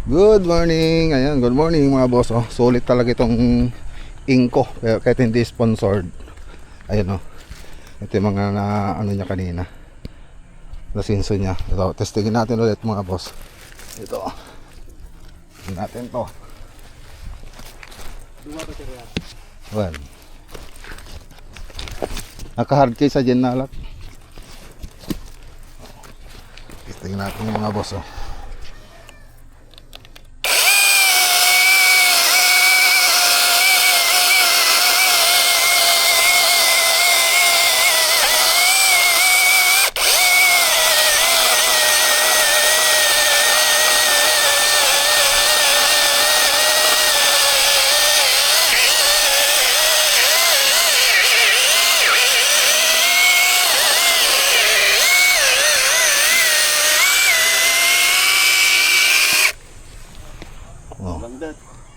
Good morning. Ayan, good morning mga boss. Oh, sulit talaga itong Inco. Kahit hindi sponsored. Ayan oh. Ito yung mga ano niya kanina. Nasinso niya. Ito, testingin natin ulit mga boss. Ito. Testingin natin to. Well. Naka-hard case sa dyan na alat. Testingin natin yung mga boss oh.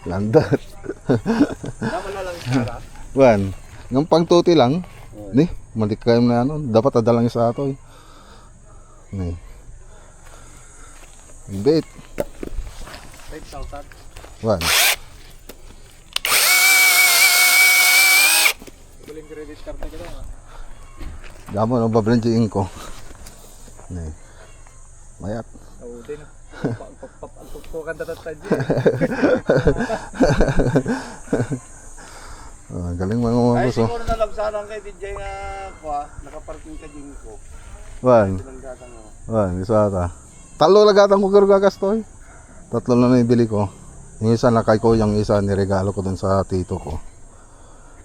Landat. Tama na lang sana. Wan, yung pangtuti lang. Ni, malikayam na ano, dapat adalang sa ato. Ni. Bit. 5,000. Wan. Galing credit card na kita. Damo no babranjiin ko. Ni. Mayat. Oo, din. Pagpupukan tatatad dyan. Galing mga Ay, boss oh. siguro na lang sana kay DJ nga nakaparking ka din ko. Wan. Wan, isa ata. Talo lagatan ko garo gagastoy. Tatlo na ibili ko. Yung isa nakay ko, yung isa niregalo ko dun sa tito ko.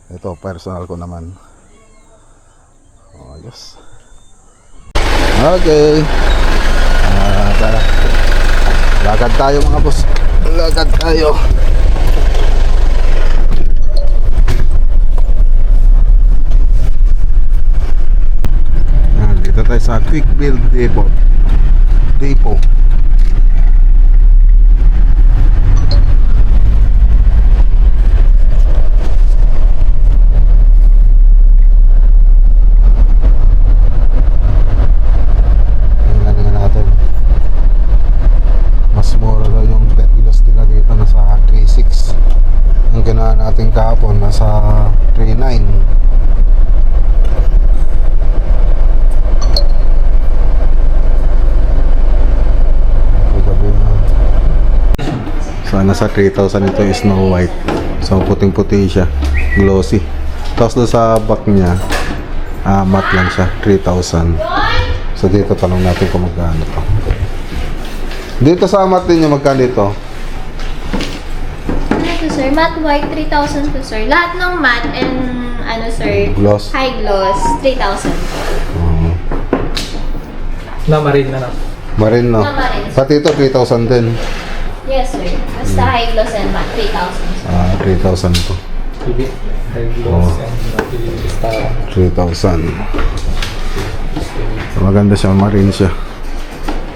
Ito personal ko naman. Oh, yes. Okay. Tara. Lakad tayo mga boss. Lakad tayo. Dito tayo sa Quick Build Depot. Tingnan natin. Mas mura daw yung 10 kilos nila dito, nasa 3.6. Ang ginawa natin kahapon nasa 3.9. So nasa 3,000 ito yung Snow White. So puting puti siya, glossy. Tapos doon sa back niya matte lang siya, 3,000. So dito tanong natin kung magkano to. Dito sa matte niya magkano ito? Ano to sir? Matte white 3,000 to sir. Lahat ng matte and ano sir? Gloss. High gloss 3,000. Na marin na. Marin no? Na marin. Pati ito 3,000 din. Yes sir. Basta high gloss and matte 3,000 sir. 3,000 to. High gloss and 3,000. Maganda siya, marin siya.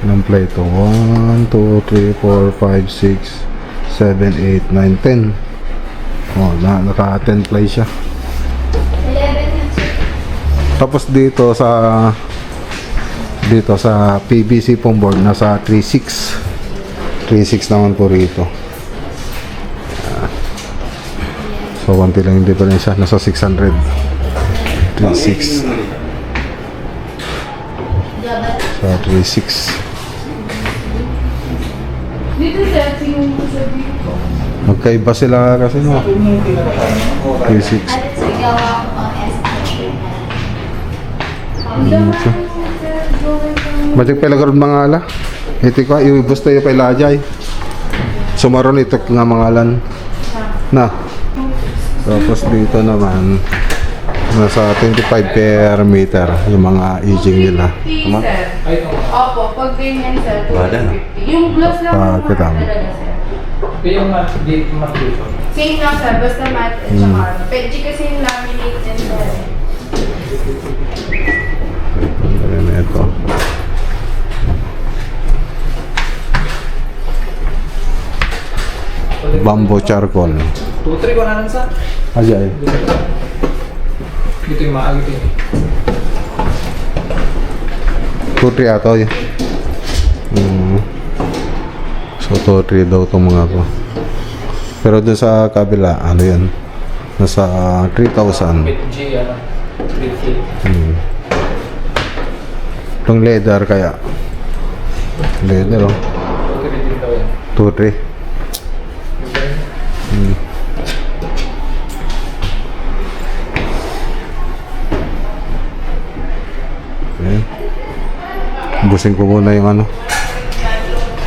Ilang play ito? 1, 2, 3, 4, 5, 6, 7, 8, 9, 10. Oh, naka 10 play siya. 11 yan sir. Tapos dito sa PVC pong board nasa 3.6. 3.6 naman po rito. So konti lang yung difference, nasa 600. 3.6 sa 3.6. Dito sir, tingin mo sa dito. Magkaiba sila kasi no. 3.6. Alit sir, gawa ko ang S. Majig pelagorod mga ala. Ito ko, iubos tayo pa ilajay. Sumaron ito nga mangalan. Na. Tapos dito naman, nasa 25 per meter yung mga aging nila. Tama? Opo, pag ganyan sir, Wala na. 250. Yung gloss lang Kita mo. talaga sir. yung matte dito. Same lang sir, basta matte at saka ano. Pwede kasi yung laminate din sir. Ito. Bamboo charcoal. 2-3 ko na lang sa. Ajay. Dito yung maagit yun. 2-3 ato yun. So So 2-3 daw itong mga to. Pero dun sa kabila, ano yan? Nasa 3,000. G, ano? 3K. Itong leather kaya. Leather oh. 2K daw yan. 2-3. Okay. Busin ko muna yung ano.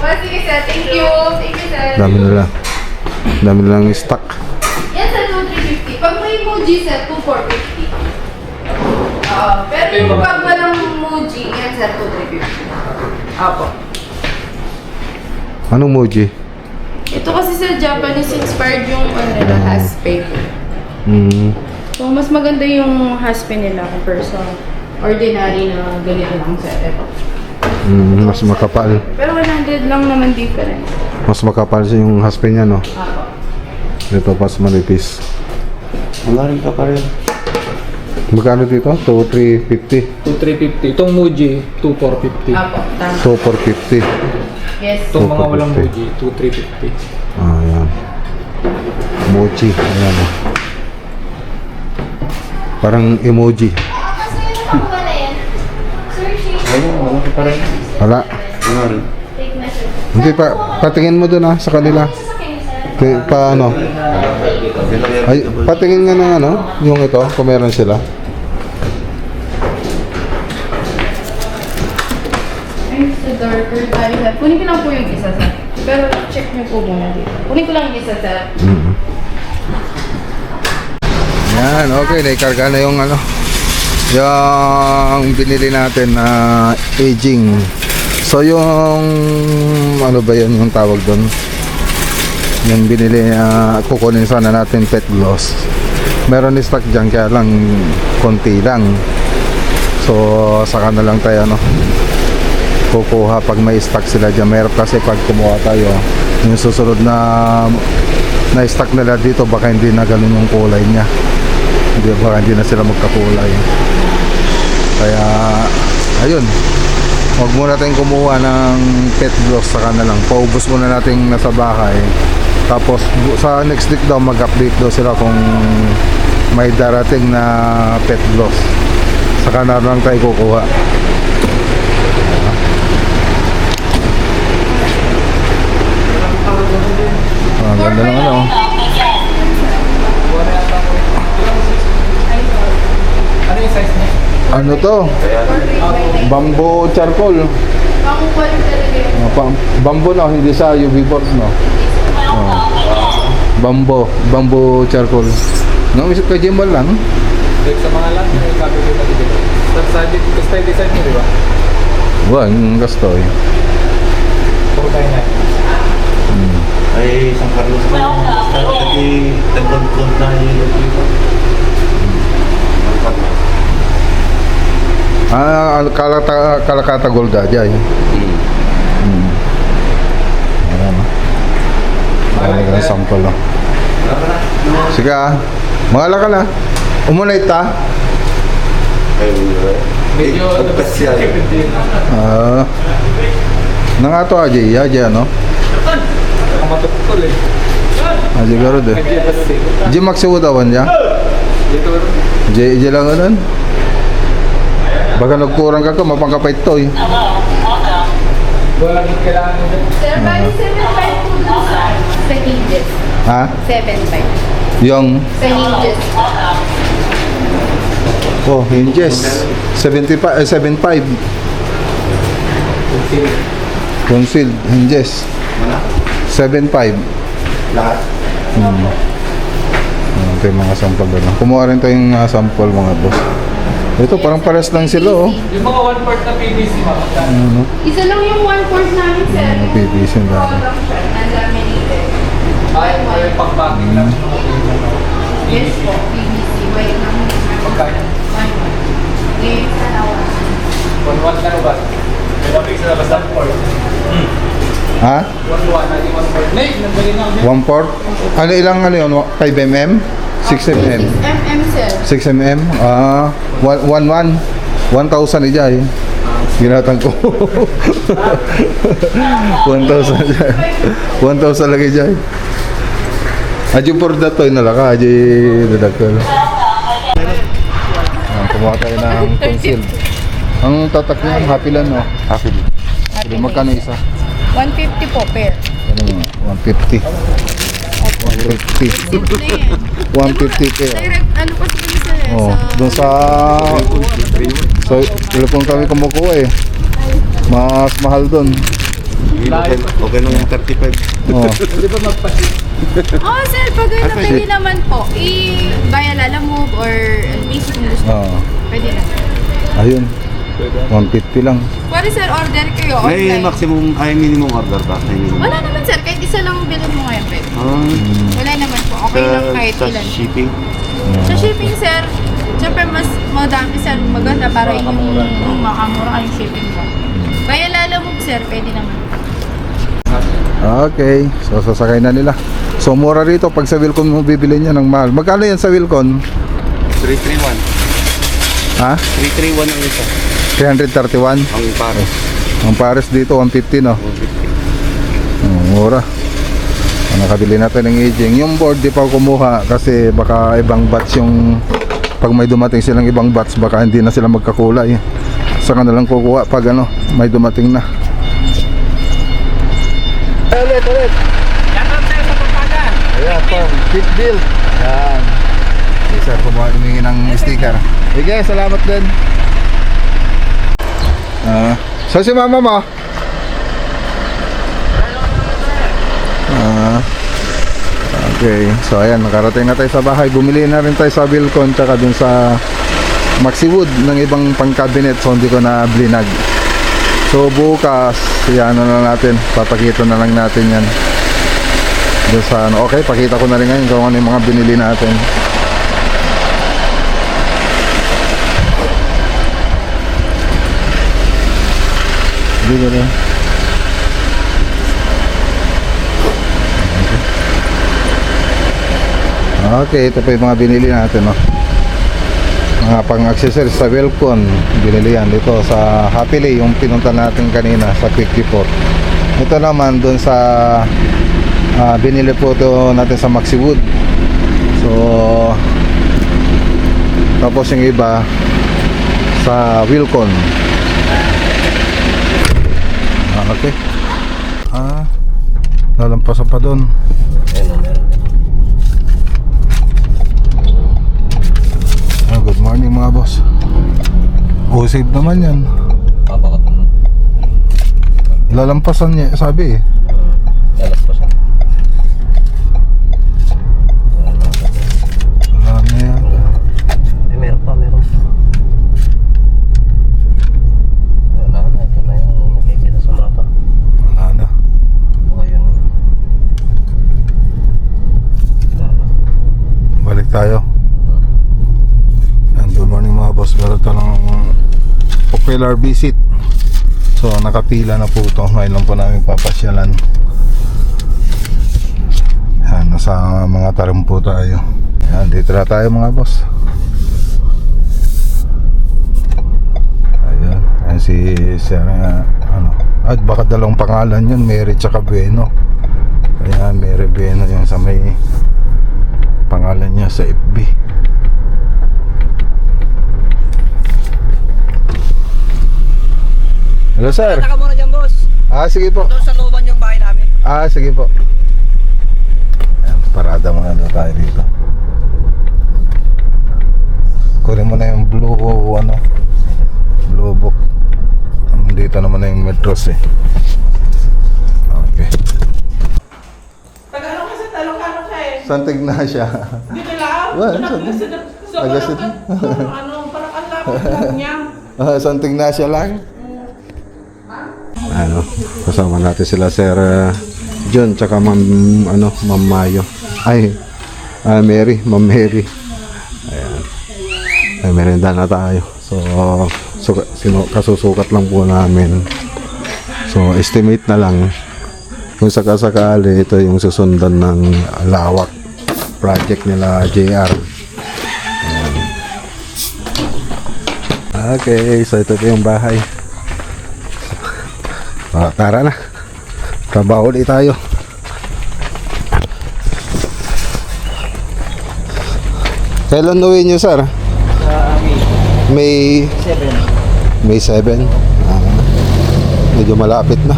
Oh, sige sir, thank you. Thank you sir. Dami nila. Dami nilang stock. Yan sir, 2,350. Pag may emoji sir, 2,450. Pero yung pag walang emoji, yan sir, 2,350. Apo. Anong emoji? Ito kasi sa Japanese inspired yung ano nila, haspe. So, mas maganda yung haspe nila compare sa ordinary na ganito lang sir. Ito. Mas makapal. Pero 100 lang naman difference. Mas makapal siya yung husband niya, no? Apo. Ito pas manipis. Wala rin ka pa rin. Magkano dito? 2,350. 2,350. Itong Muji, 2,450. Apo, tama. 2,450. Yes. Itong mga walang 2,450. Muji, 2,350. Ah, yan. Mochi. Ayan, oh. Parang emoji. Kasi yung nakuha na yan. Sir, change Ayun, wala ka pa rin. Wala. Wala rin. take measure. Hindi pa. Patingin mo dun, sa kanila. Sasakyan niyo, sir. Paano? Ay, patingin nga ng ano, yung ito, kung meron sila. Ay, sa darker tayo sir. Kunin ko lang po yung isa sir. Pero check niyo po muna dito. Kunin ko lang yung isa sir. Yan, okay. Naikarga na yung ano, yung binili natin na aging. So yung ano ba yun yung tawag doon? Yung binili, kukunin sana natin pet gloss. Meron ni stock dyan kaya lang konti lang. So saka na lang tayo ano, kukuha pag may stock sila dyan. Meron kasi pag kumuha tayo, yung susunod na stock nila dito baka hindi na ganun yung kulay niya. Baka hindi na sila magkakulay. Kaya ayun, huwag muna tayong kumuha ng pet gloss, saka na lang paubos muna natin nasa bahay. Tapos sa next week daw mag-update daw sila kung may darating na pet gloss, saka na lang tayo kukuha. Ganda ng ano. Ano yung size niya? Ano to? Bamboo charcoal. Makukuha rin talaga yung Bamboo na, hindi sa UV board, no? Bamboo charcoal. No, isip ka Jimbal lang. Like sa mga lang, may copy ko dito. Sa style design mo, di ba? Yung gusto eh. Puro tayo na. Ay, San Carlos ko. Kasi tagod-tagod na yung dito. Kalakata Gold Ajay. Ayan. Ayan, sample lang. Sige Mahala ka na. Umunay ta. Medyo Pagpasyan. Nangato Ajay, ano? Ang matukol eh. Ajay garo de. Di magsiwutawan niya. Dito rin. Di lang ganun. Baka nagkurang ka mapangkapait to eh. Wala kang kailangan mo dito. Sir, bali 7.5 po dun sa hinges. Ha? 7.5. Yung Sa hinges. hinges 75 7.5 concealed hinges 7.5. Lahat. Ito yung mga sample doon. Kumuha rin tayong sample mga boss. Ito parang pares lang sila oh. Yung mga 1/4 na PVC mga Isa lang yung 1/4 namin sir. Yung PVC ang dami. lang siya. Laminated. ay pang-packing lang ng mga Yes po, PVC. White lang. Pagkain. Ngayon sa lawa. 1/1 na ba? May mapig sa labas ng 4. Ha? 1/1 natin 1/4. Nay, nagdali na ako. 1/4? Ano ilang ano yun? 5 mm? 6 mm? 6mm sir. 6 mm? 1,100 1,000 ijay. Ginatang ko. 1,000 dyan. 1,000 lagi dyan. Aji por datoy na laka. Aji dadagkal. Kumuha tayo ng conceal. Ang tatak niya, happy lang, no? Happy. Magkano isa? 150 po pair. Ano mo? 150. 150. 150 pair. Direct, ano kasi kami sir eh, Oh, sa... doon sa telepon kami kumukuha eh. Mas mahal doon. Okay lang yung 35. Oh. Hindi ba magpasit? Oh sir, pag napili naman po, i-via Lalamove or basic yung gusto. Oh. Pwede na. Ayun. 150 lang. Pwede sir, order kayo May online. maximum, ay minimum order ba? May minimum. Wala naman sir, kahit isa lang bilhin mo ngayon pwede. Wala naman po, okay lang kahit Sa ilan. shipping. Sa shipping sir, syempre mas madami sir, maganda para yung makamura yung shipping mo. Kaya Lalamove sir, pwede naman. Okay. So sasakay na nila. So mura rito pag sa Wilcon mo bibili niya ng mahal. Magkano yan sa Wilcon? 331. Ha? 331 ang isa. 331? Ang pares. Ang pares dito 150 no? 150. Mura. Nakabili natin ng aging. Yung board di pa kumuha kasi baka ibang batch yung pag may dumating silang ibang batch baka hindi na sila magkakulay. Saka na lang kukuha pag ano may dumating na. Ulit. Yan ang sir sa Pampanga. Ayan po, fit build. Yan. Okay, sir, kumuha humingi ng sticker. Sige, salamat din. So si mama mo? Okay, so ayan, nakarating na tayo sa bahay. Bumili na rin tayo sa Wilcon tsaka dun sa Maxiwood ng ibang pang-cabinet, so hindi ko na blinag. So bukas, yan na natin, papakita na lang natin yan. Dun sa ano, okay, pakita ko na rin ngayon kung ano yung mga binili natin. Dito na. Okay, ito pa yung mga binili natin, no? Mga pang-accessories sa Wilcon, binili yan dito sa Happily, yung pinunta natin kanina sa Quick Report. Ito naman dun sa binili po ito natin sa Maxiwood. So tapos yung iba sa Wilcon. Okay. Lalampasan pa dun. Good morning mga boss. Save naman yan. Lalampasan niya, sabi eh. Lalampasan. Wala na yan. Meron pa. Wala na, ito na yung nakikita sa mapa. Wala na. O, yun. Wala na. Balik tayo. And good morning mga boss. Meron talang popular visit. So nakapila na po ito. Ngayon lang po namin papasyalan. Yan, nasa mga tarim po tayo. Yan, dito na tayo mga boss. Ayun. Ayan si Sarah, ano. At baka dalawang pangalan yun, Mary tsaka Beno. Kaya Mary Beno yung sa may pangalan niya sa FB. Hello sir. Taka muna dyan, boss. Sige po. Doon sa looban yung bahay namin. Sige po. Ayan, parada muna na tayo dito. Kunin mo na yung blue book. Dito naman na yung metros eh. Okay. Tagalog kasi Talocano siya eh. Santig na siya. Dito lang. Well, Sobrang parang ang lapit lang niya. Santig na siya lang. Ano, kasama natin sila Sir John tsaka Ma'am Mayo. Ma'am Mary. Ayan. Ay, merenda na tayo. So kasusukat lang po namin. So estimate na lang kung sakasakali ito yung susundan ng lawak project nila JR. Ayan. Okay, so ito po yung bahay. Tara na. Trabaho ulit tayo. Kailan uwi nyo, sir? May 7. May 7? Medyo malapit na.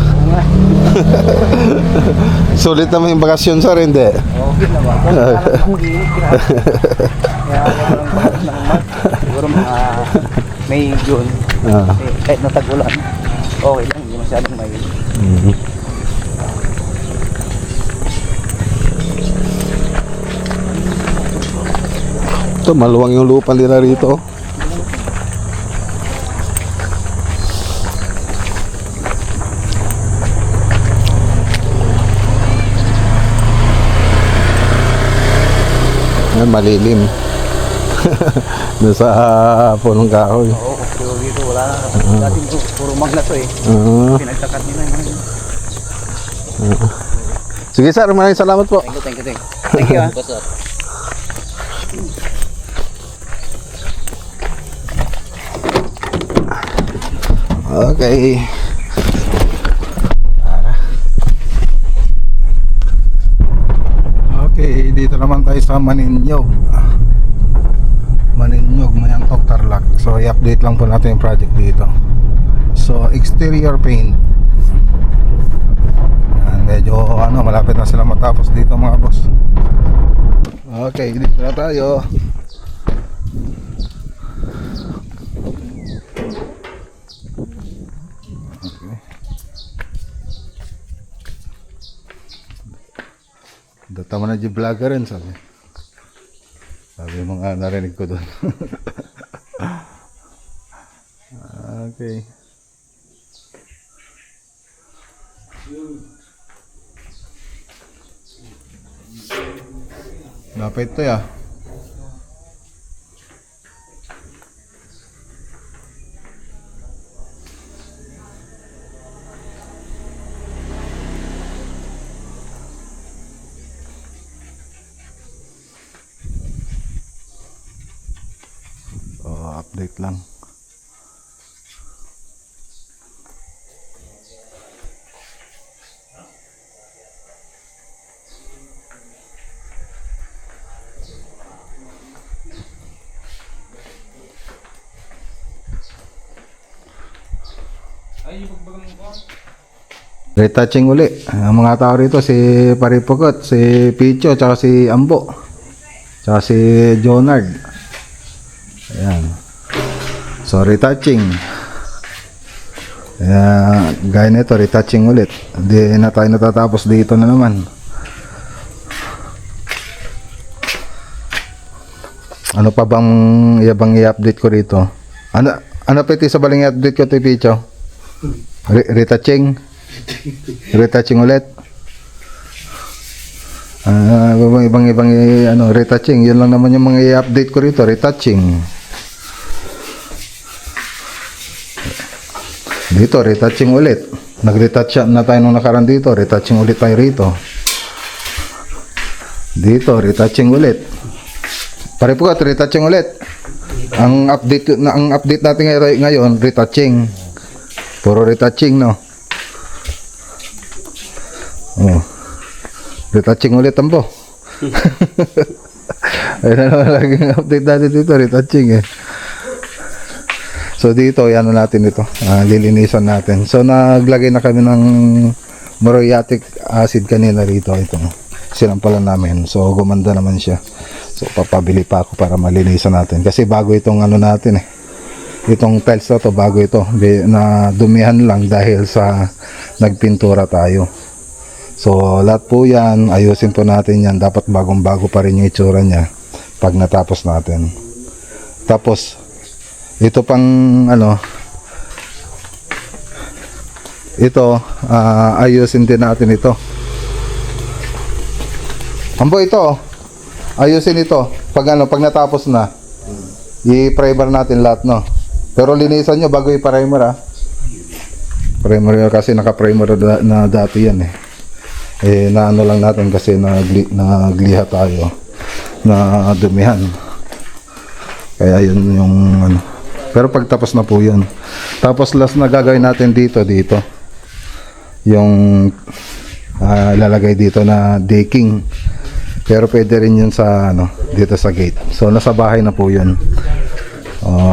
Sulit naman yung bakasyon, sir, hindi? Okay naman. Siguro mga May, June. Kahit natag-ulan, okay lang. Hindi masyadong may... Ito, maluwang yung lupa nila rito. Ayan, malilim. Doon sa punong kahoy. Oo, kasi dito wala na. Dati puro magna to eh. Pinagtakat nila yung... Sige, sir, maraming salamat po. Thank you. Thank you, ha. Okay. Okay, dito naman tayo sa Maninyog. Maninyog, Mayangtok, Tarlac. So, i-update lang po natin yung project dito. So, exterior paint. Yan, medyo malapit na sila matapos dito mga boss. Okay, dito na tayo. Tama na di vlogger rin, sabi mga narinig ko doon. Okay. Lapit to ya. Update lang. Retouching uli. Ang mga tao rito si Paripukot, si Picho, tsaka si Ambo, tsaka si Jonard. Ayan. So, retouching. Gaya nito, retouching ulit. Hindi na tayo natatapos dito na naman. Ano pa bang i-update ko rito? Ano pwede sa baling i-update ko ito, Picho? Retouching? Retouching ulit? Ibang retouching. Yun lang naman yung mga i-update ko rito, retouching. Dito, retouching ulit. Nag-retouch na tayo nung nakaraan dito. Retouching ulit tayo rito. Dito, retouching ulit. Paripukot, retouching ulit. Ang update natin ngayon, retouching. Puro retouching, no? Oh. Retouching ulit, Ambo. Ayun na laging update natin dito, retouching eh. So dito, ano natin ito, lilinisan natin. So naglagay na kami ng muriatic acid kanina rito. Ito, sinampalan namin. So gumanda naman siya. So papabili pa ako para malinisan natin. Kasi bago itong natin eh. Itong tiles na to, bago ito. Na dumihan lang dahil sa nagpintura tayo. So lahat po yan, ayusin po natin yan. Dapat bagong bago pa rin yung itsura niya pag natapos natin. Tapos ito pang ito ayusin din natin ito. Ambo, ito ayusin ito pag natapos na. I-primer natin lahat, no? Pero linisan nyo bago i-primer, primer kasi naka-primer na dati yan eh. Na lang natin kasi nagliha tayo na dumihan. Kaya yun yung Pero pagtapos na po yun. Tapos last na gagawin natin dito. yung lalagay dito na decking. Pero pwede rin yun sa ano, dito sa gate. So nasa bahay na po yun.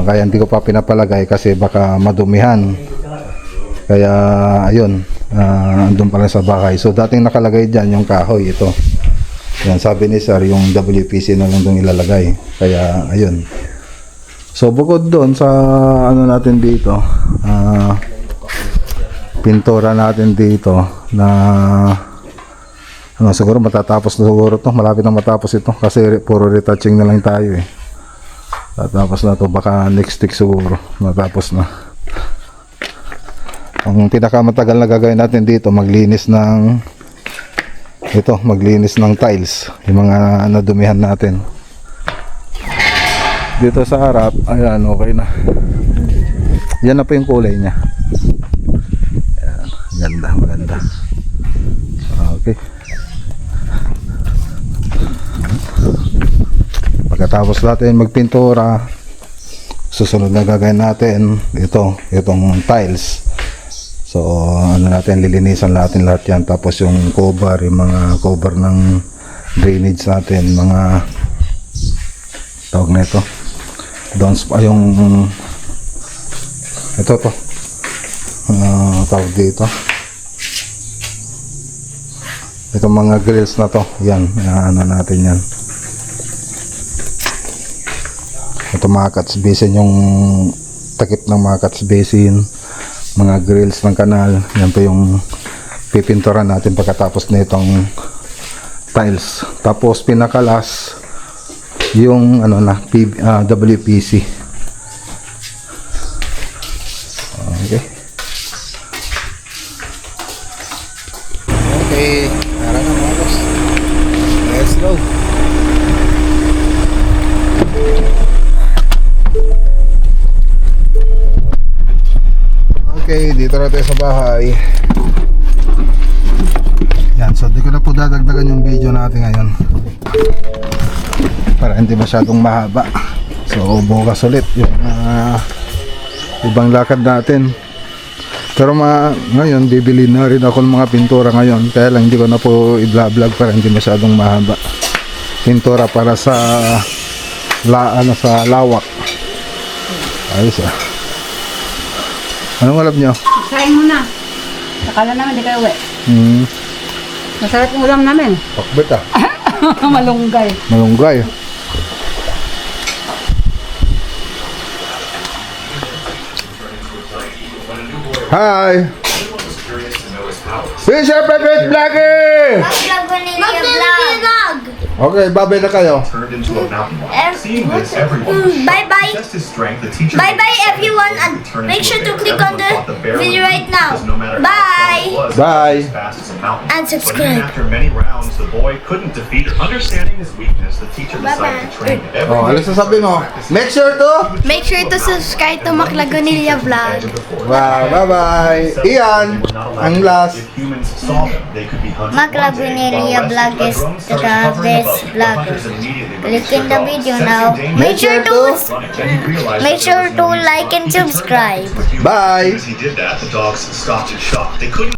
Kaya hindi ko pa pinapalagay kasi baka madumihan. Kaya ayun, andun pa lang sa bahay. So dating nakalagay dyan yung kahoy, ito. Yan, sabi ni sir, yung WPC na lang doon ilalagay. Kaya ayun. So bukod doon sa ano natin dito, pintura natin dito na ano, siguro matatapos na siguro to, malapit na matapos ito kasi puro retouching na lang tayo eh. Tapos na to, baka next week siguro matapos na. Ang pinakamatagal na gagawin natin dito, maglinis ng tiles, yung mga nadumihan natin. Dito sa harap, ayan, okay na. Yan na po yung kulay niya. Ayan, maganda. Okay. Pagkatapos natin magpintura, susunod na gagawin natin itong tiles. So ano natin, lilinisan natin lahat yan. Tapos yung cover, yung mga cover ng drainage natin, mga tawag na ito, yung ito to, tawag dito, itong mga grills na to, yan, ano natin yan. Ito mga cuts basin, yung takip ng mga cuts basin, mga grills ng kanal, yan po yung pipintura natin pagkatapos na itong tiles. Tapos pinakalas yung ano na WPC. Okay. Okay, tara na mga boss. Let's go. Okay, dito na tayo sa bahay. Yan, so di ko na po dadagdagan yung video natin ngayon para hindi masyadong mahaba. So bukas ulit yung ibang lakad natin. Pero ngayon bibili na rin ako ng mga pintura ngayon, kaya lang hindi ko na po i-vlog para hindi masyadong mahaba. Pintura para sa sa lawak. Ayos ah. Anong alam nyo? Kain mo na. Akala namin di kayo uwi. Masarap yung ulam namin. Pakbet ah. Malunggay. Malunggay. Hi! Fish your favorite vlogger! Vlog! Okay, babay na kayo. Turned into a mountain lion. Seeing this, everyone Bye-bye. possessed his strength. The teacher Bye-bye everyone, and make sure to click on the video right now. Bye! Bye. And But even subscribe. after many rounds, the boy couldn't defeat her. Understanding his weakness, the teacher decided to train him every Oh, ano sasabihin mo? Make sure to... Make sure to subscribe to Maclagonilla Vlog. Wow, bye-bye. Ian, ang last. If humans saw them, they could be hunted. Maclagonilla Vlog is the best vlogger. Click in the video now. Make sure to like and subscribe. Bye. As he did that, the dogs stopped in shock. They couldn't